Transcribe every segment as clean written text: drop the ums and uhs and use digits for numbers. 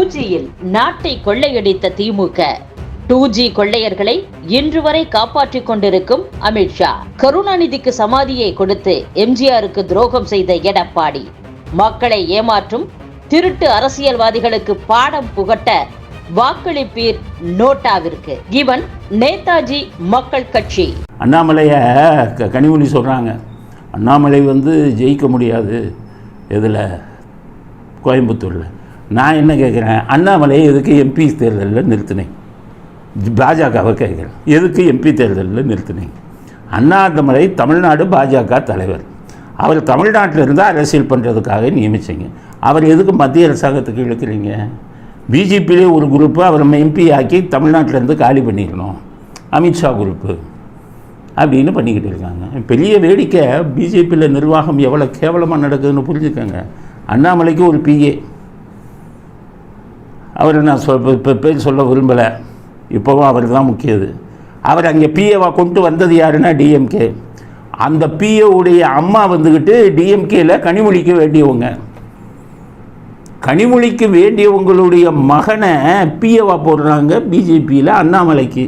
2Gயில் நாட்டை கொள்ளையடித்த திமுக 2G கொள்ளையர்களை இன்று வரை காப்பாற்றிக் கொண்டிருக்கும் அமித்ஷா, கருணாநிதிக்கு சமாதியை கொடுத்து எம்ஜிஆருக்கு துரோகம் செய்த எடப்பாடி, மக்களை ஏமாற்றும் திருட்டு அரசியல்வாதிகளுக்கு பாடம் புகட்ட வாக்களிப்பீர் நோட்டாவிற்கு. இவன் நேதாஜி மக்கள் கட்சி. அண்ணாமலைய கனிமொழி சொல்கிறாங்க, அண்ணாமலை ஜெயிக்க முடியாது இதில் கோயம்புத்தூரில். நான் என்ன கேட்குறேன், அண்ணாமலையை எதுக்கு எம்பி தேர்தலில் நிறுத்தினேன்? பாஜகவை கேட்குறேன், எதுக்கு எம்பி தேர்தலில் நிறுத்தினேன்? அண்ணாமலை தமிழ்நாடு பாஜக தலைவர். அவர் தமிழ்நாட்டில் இருந்தால் அரசியல் பண்ணுறதுக்காக நியமிச்சிங்க. அவர் எதுக்கு மத்திய அரசாங்கத்துக்கு இழுக்கிறீங்க? பிஜேபியிலே ஒரு குரூப்பு அவரை எம்பி ஆக்கி தமிழ்நாட்டிலேருந்து காலி பண்ணிடணும், அமித்ஷா குரூப்பு அப்படின்னு பண்ணிக்கிட்டு இருக்காங்க. பெரிய வேடிக்கை. பிஜேபியில் நிர்வாகம் எவ்வளோ கேவலமாக நடக்குதுன்னு புரிஞ்சுக்கோங்க. அண்ணாமலைக்கு ஒரு பிஏ, அவர் நான் பேர் சொல்ல விரும்பலை, இப்போவும் அவர் தான் முக்கியது. அவர் அங்கே பிஏவாக கொண்டு வந்தது யாருன்னா டிஎம்கே. அந்த பிஏவுடைய அம்மா டிஎம்கேயில் கனிமொழிக்கு வேண்டியவங்க. கனிமொழிக்கு வேண்டியவங்களுடைய மகனை பிஏவாக போடுறாங்க பிஜேபியில் அண்ணாமலைக்கு.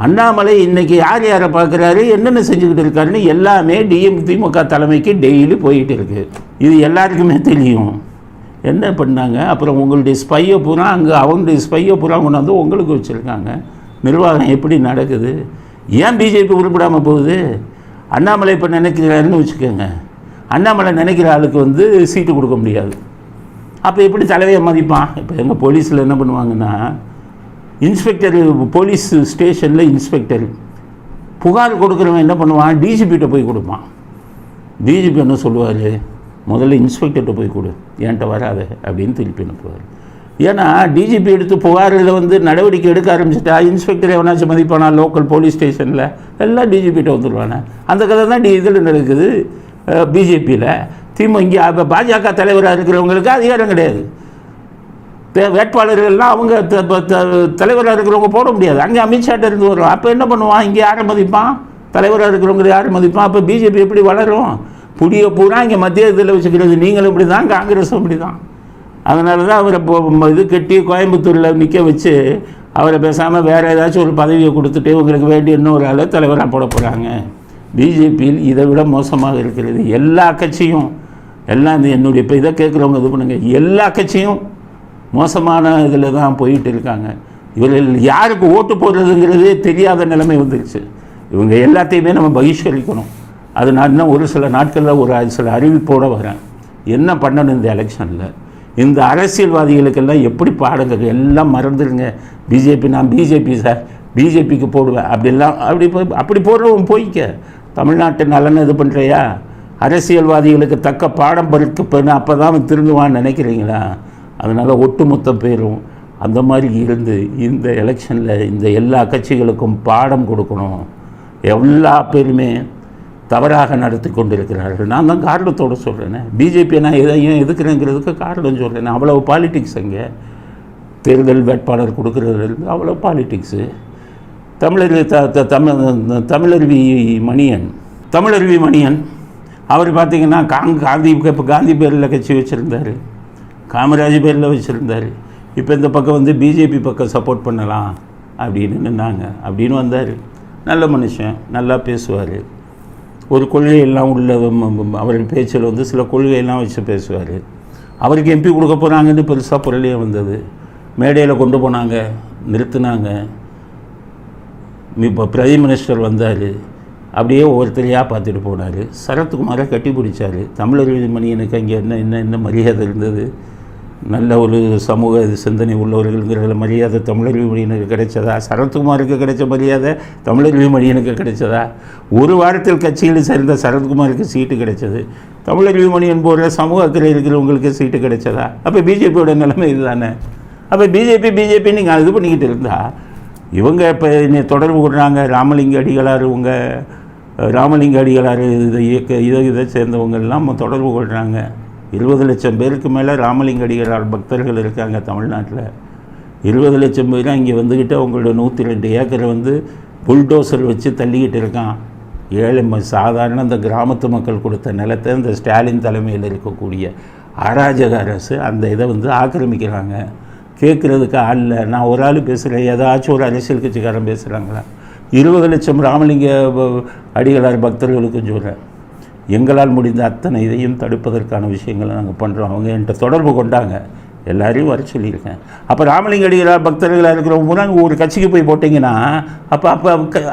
அண்ணாமலை இன்றைக்கி யார் யாரை பார்க்குறாரு, என்னென்ன செஞ்சுக்கிட்டு இருக்காருன்னு எல்லாமே திமுக தலைமைக்கு டெய்லி போயிட்டு இருக்குது. இது எல்லாருக்குமே தெரியும். என்ன பண்ணாங்க? அப்புறம் உங்களுடைய ஸ்பையை பூரா அவங்களுடைய ஸ்பையை பூரா கொண்டு உங்களுக்கு வச்சுருக்காங்க. நிர்வாகம் எப்படி நடக்குது? ஏன் பிஜேபி உருப்படாமல் போகுது? அண்ணாமலை இப்போ நினைக்கிறாருன்னு வச்சுக்கோங்க, அண்ணாமலை நினைக்கிற ஆளுக்கு சீட்டு கொடுக்க முடியாது. அப்போ எப்படி தலைவையை மதிப்பான்? இப்போ எங்கள் போலீஸில் என்ன பண்ணுவாங்கன்னா, இன்ஸ்பெக்டர் போலீஸ் ஸ்டேஷனில் இன்ஸ்பெக்டர் புகார் கொடுக்குறவன் என்ன பண்ணுவான், டிஜிபிகிட்ட போய் கொடுப்பான். டிஜிபி என்ன சொல்லுவார், முதல்ல இன்ஸ்பெக்டர்கிட்ட போய் கொடு, என்கிட்ட வராது அப்படின்னு திருப்பி அனுப்புவார். ஏன்னா டிஜிபி எடுத்து புகாரில் நடவடிக்கை எடுக்க ஆரம்பிச்சிட்டா இன்ஸ்பெக்டர் எவனாச்சும் மதிப்பானா? லோக்கல் போலீஸ் ஸ்டேஷனில் எல்லாம் டிஜிபிகிட்ட வந்துடுவானே. அந்த கதை தான் இதில் நடக்குது பிஜேபியில். இங்கே பாஜக தலைவராக இருக்கிறவங்களுக்கு அதிகாரம் கிடையாது. வேட்பாளர்கள்லாம் அவங்க தலைவராக இருக்கிறவங்க போட முடியாது. அங்கே அமித்ஷாட்ட இருந்து வரும். அப்போ என்ன பண்ணுவான், இங்கே யாரை மதிப்பான்? தலைவராக இருக்கிறவங்க யாரை மதிப்பான்? அப்போ பிஜேபி எப்படி வளரும்? புதிய பூரா இங்கே மத்திய இதில் வச்சுக்கிறது. நீங்களும் இப்படி தான், காங்கிரஸும் இப்படி தான். அதனால தான் அவரை இது கட்டி கோயம்புத்தூரில் நிற்க வச்சு அவரை பேசாமல் வேறு ஏதாச்சும் ஒரு பதவியை கொடுத்துட்டு உங்களுக்கு வேண்டிய இன்னொரு ஆள் தலைவராக போட போகிறாங்க. பிஜேபியில் இதை விட மோசமாக இருக்கிறது. எல்லா கட்சியும் எல்லாம் என்னுடைய இப்போ இதை கேட்குறவங்க இது பண்ணுங்க, எல்லா கட்சியும் மோசமான இதில் தான் போயிட்டு இருக்காங்க. இவர்கள் யாருக்கு ஓட்டு போடுறதுங்கிறதே தெரியாத நிலைமை வந்துருச்சு. இவங்க எல்லாத்தையுமே நம்ம பகிஷ்கரிக்கணும். அது நான் இன்னும் ஒரு சில நாட்களில் ஒரு சில அறிவிப்போடு வரேன். என்ன பண்ணணும் இந்த எலெக்ஷனில்? இந்த அரசியல்வாதிகளுக்கெல்லாம் எப்படி பாடுங்க, எல்லாம் மறந்துடுங்க. பிஜேபி, நான் பிஜேபி சார், பிஜேபிக்கு போடுவேன் அப்படி போடுறவன் போய்க்க. தமிழ்நாட்டு நலனை இது பண்ணுறியா? அரசியல்வாதிகளுக்கு தக்க பாடம் பறிக்கப்பேன்னு அப்போ தான் திருந்துவான்னு நினைக்கிறீங்களா? அதனால் ஒட்டுமொத்த பேரும் அந்த மாதிரி இருந்து இந்த எலெக்ஷனில் இந்த எல்லா கட்சிகளுக்கும் பாடம் கொடுக்கணும். எல்லா பேருமே தவறாக நடத்தி கொண்டு இருக்கிறார்கள். நான் தான் காரணத்தோடு சொல்கிறேனே. பிஜேபியை நான் ஏன் எதுக்குறேங்கிறதுக்கு காரணம் சொல்கிறேன். அவ்வளோ பாலிட்டிக்ஸ் அங்கே தேர்தல் வேட்பாளர் கொடுக்குறதுலேருந்து அவ்வளோ பாலிட்டிக்ஸு. தமிழருவி மணியன் அவர் பார்த்திங்கன்னா இப்போ காந்தி பேரில் கட்சி வச்சுருந்தார், காமராஜ் பேரில் வச்சுருந்தார். இப்போ இந்த பக்கம் பிஜேபி பக்கம் சப்போர்ட் பண்ணலாம் அப்படின்னு நின்னாங்க. அப்படின்னு வந்தார். நல்ல மனுஷன், நல்லா பேசுவார். ஒரு கொள்கையெல்லாம் உள்ள அவர் பேச்சில் சில கொள்கையெல்லாம் வச்சு பேசுவார். அவருக்கு எம்பி கொடுக்க போகிறாங்கன்னு பெருசாக பொருளையே வந்தது. மேடையில் கொண்டு போனாங்க, நிறுத்தினாங்க. இப்போ பிரைம் மினிஸ்டர் வந்தார், அப்படியே ஒவ்வொருத்தரையாக பார்த்துட்டு போனார். சரத்குமாரை கட்டி பிடிச்சார். தமிழருவி மணியனுக்கு அங்கே என்ன மரியாதை இருந்தது? நல்ல ஒரு சமூக சிந்தனை உள்ளவர்கள்ங்கிற மரியாதை தமிழருவி மணியனுக்கு கிடைச்சதா? சரத்குமாருக்கு கிடைச்ச மரியாதை தமிழருவி மணியனுக்கு கிடைச்சதா? ஒரு வாரத்தில் கட்சியில் சேர்ந்த சரத்குமாருக்கு சீட்டு கிடைச்சது. தமிழருவி மணியன் போன்ற சமூக அக்கறை இருக்கிறவங்களுக்கு சீட்டு கிடைச்சதா? அப்போ பிஜேபியோட நிலைமை இதுதானே. அப்போ பிஜேபி நீங்கள் இது பண்ணிக்கிட்டு இருந்தால் இவங்க இப்போ தொடர்பு கொள்கிறாங்க. ராமலிங்க அடிகளார் இதை சேர்ந்தவங்கெல்லாம் தொடர்பு கொள்கிறாங்க. 20 லட்சம் பேருக்கு மேலே ராமலிங்க அடிகளார் பக்தர்கள் இருக்காங்க தமிழ்நாட்டில். 20 லட்சம் பேர் இங்கே வந்துக்கிட்டு அவங்களோட 102 ஏக்கரை புல்டோசர் வச்சு தள்ளிக்கிட்டு இருக்கான். ஏழை சாதாரண இந்த கிராமத்து மக்கள் கொடுத்த நிலத்தை இந்த ஸ்டாலின் தலைமையில் இருக்கக்கூடிய அராஜக அரசு அந்த இதை ஆக்கிரமிக்கிறாங்க. கேட்குறதுக்கு ஆள் இல்லை. நான் ஒரு ஆள் பேசுகிறேன், ஏதாச்சும் ஒரு அரசியல் கட்சிக்காரன் பேசுகிறாங்களா? 20 லட்சம் ராமலிங்க அடிகளார் பக்தர்களுக்கு சொல்கிறேன். எங்களால் முடிந்த அத்தனை இதையும் தடுப்பதற்கான விஷயங்களை நாங்கள் பண்ணுறோம். அவங்க என்கிட்ட தொடர்பு கொண்டாங்க, எல்லாரையும் வர சொல்லியிருக்கேன். அப்போ ராமலிங்க அடிகளார் பக்தர்களாக இருக்கிறவங்க பூரா ஒரு கட்சிக்கு போய் போட்டிங்கன்னா அப்போ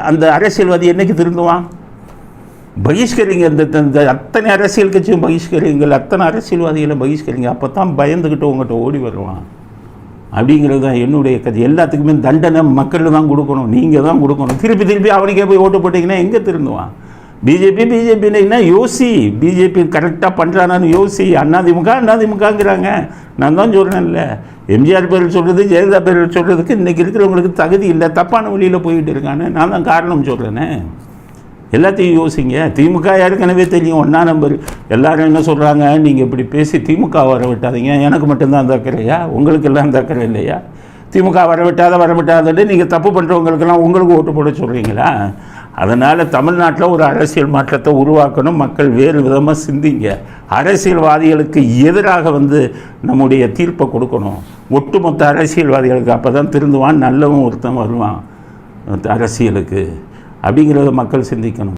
அந்த அரசியல்வாதி என்றைக்கு திருந்துவான்? பகிஷ்கரிங்க, இந்த அத்தனை அரசியல் கட்சியும் பகிஷ்கரிங்கள், அத்தனை அரசியல்வாதிகளை பகிஷ்கரிங்க. அப்போ தான் பயந்துக்கிட்டு உங்கள்கிட்ட ஓடி வருவான். அப்படிங்கிறது தான் என்னுடைய கதை. எல்லாத்துக்குமே தண்டனை மக்கள் தான் கொடுக்கணும், நீங்கள் தான் கொடுக்கணும். திருப்பி அவனுக்கே போய் ஓட்டு போட்டிங்கன்னா எங்கே திருந்துவான்? பிஜேபின்னா யோசி, பிஜேபி கரெக்டாக பண்ணுறானான்னு யோசி. அதிமுகங்கிறாங்க. நான் தான் சொல்கிறேன்ல, எம்ஜிஆர் பேர் சொல்கிறது, ஜெயலலிதா பேர் சொல்கிறதுக்கு இன்றைக்கி இருக்கிறவங்களுக்கு தகுதி இல்லை, தப்பான வழியில் போயிட்டு இருக்கானே. நான் தான் காரணம் சொல்கிறேனே. எல்லாத்தையும் யோசிங்க. திமுக ஏற்கனவே தெரியும், 1ஆம் நம்பர். எல்லாரும் என்ன சொல்கிறாங்க, நீங்கள் இப்படி பேசி திமுக வர விட்டாதீங்க, எனக்கு மட்டும்தான் தக்கறையா, உங்களுக்கெல்லாம் தக்கறை இல்லையா? திமுக வரவிட்டாதட்டு நீங்கள் தப்பு பண்ணுறவங்களுக்கெல்லாம் உங்களுக்கு ஓட்டு போட சொல்கிறீங்களா? அதனால் தமிழ்நாட்டில் ஒரு அரசியல் மாற்றத்தை உருவாக்கணும். மக்கள் வேறு விதமாக சிந்திங்க. அரசியல்வாதிகளுக்கு எதிராக நம்முடைய தீர்ப்பை கொடுக்கணும், ஒட்டுமொத்த அரசியல்வாதிகளுக்கு. அப்போ தான் திருந்துவான், நல்லவன் ஒருத்தன் வருவான் அரசியலுக்கு. அப்படிங்கிறத மக்கள் சிந்திக்கணும்.